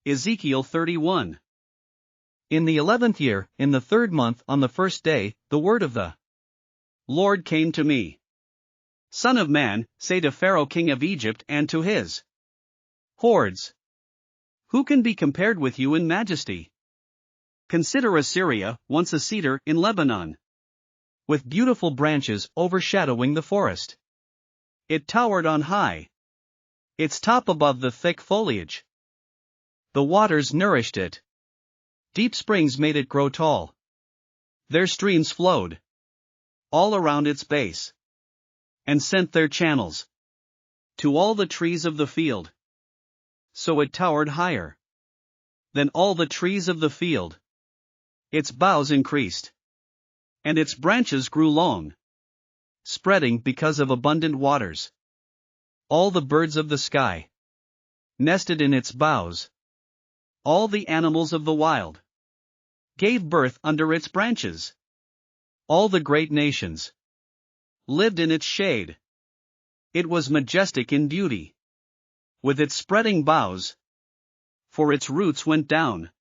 Ezekiel 31. In the 11th year, in the 3rd month, on the 1st day, the word of the Lord came to me. Son of man, say to Pharaoh king of Egypt and to his hordes, who can be compared with you in majesty? Consider Assyria, once a cedar in Lebanon, with beautiful branches overshadowing the forest. It towered on high, its top above the thick foliage. The waters nourished it. Deep springs made it grow tall. Their streams flowed all around its base, and sent their channels to all the trees of the field. So it towered higher than all the trees of the field. Its boughs increased, and its branches grew long, spreading because of abundant waters. All the birds of the sky nested in its boughs. All the animals of the wild gave birth under its branches. All the great nations lived in its shade. It was majestic in beauty, with its spreading boughs, for its roots went down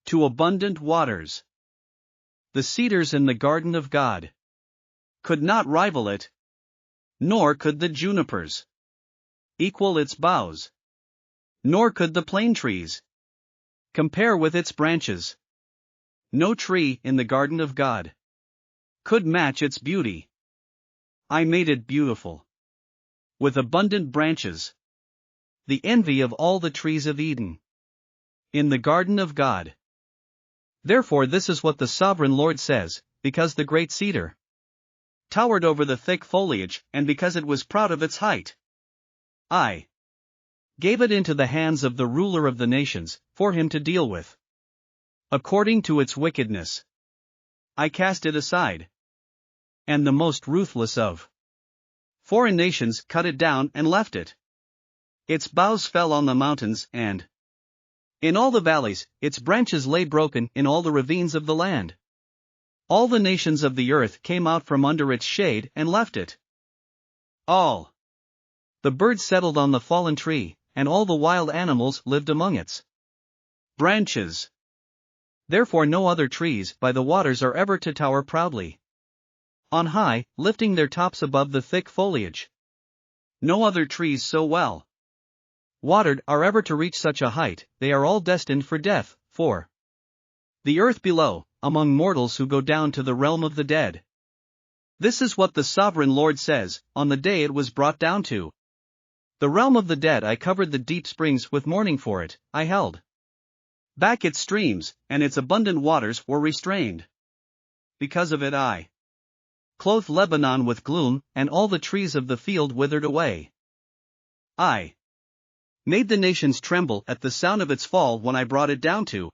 to abundant waters. The cedars in the garden of God could not rival it, nor could the junipers equal its boughs, nor could the plane trees compare with its branches. No tree in the garden of God could match its beauty. I made it beautiful, with abundant branches, the envy of all the trees of Eden in the garden of God. Therefore this is what the sovereign Lord says, because the great cedar towered over the thick foliage, and because it was proud of its height, I gave it into the hands of the ruler of the nations, for him to deal with. According to its wickedness, I cast it aside. And the most ruthless of foreign nations cut it down and left it. Its boughs fell on the mountains, and in all the valleys, its branches lay broken in all the ravines of the land. All the nations of the earth came out from under its shade and left it. All the birds settled on the fallen tree, and all the wild animals lived among its branches. Therefore no other trees by the waters are ever to tower proudly on high, lifting their tops above the thick foliage. No other trees so well watered are ever to reach such a height. They are all destined for death, for the earth below, among mortals who go down to the realm of the dead. This is what the sovereign Lord says, on the day it was brought down to the realm of the dead. I covered the deep springs with mourning for it, I held back its streams, and its abundant waters were restrained. Because of it I clothed Lebanon with gloom, and all the trees of the field withered away. I made the nations tremble at the sound of its fall when I brought it down to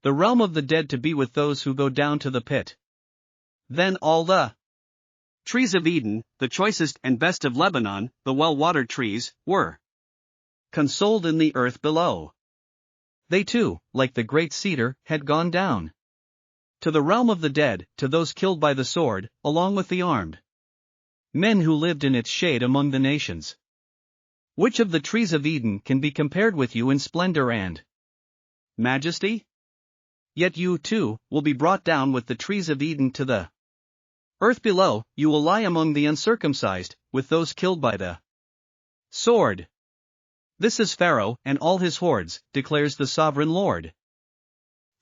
the realm of the dead to be with those who go down to the pit. Then all the trees of Eden, the choicest and best of Lebanon, the well-watered trees, were consoled in the earth below. They too, like the great cedar, had gone down to the realm of the dead, to those killed by the sword, along with the armed men who lived in its shade among the nations. Which of the trees of Eden can be compared with you in splendor and majesty? Yet you, too, will be brought down with the trees of Eden to the earth below. You will lie among the uncircumcised, with those killed by the sword. This is Pharaoh and all his hordes, declares the sovereign Lord.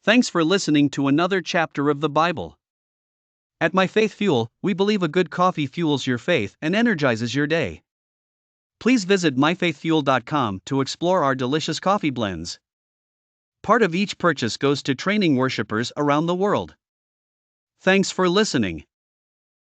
Thanks for listening to another chapter of the Bible. At My Faith Fuel, we believe a good coffee fuels your faith and energizes your day. Please visit myfaithfuel.com to explore our delicious coffee blends. Part of each purchase goes to training worshipers around the world. Thanks for listening.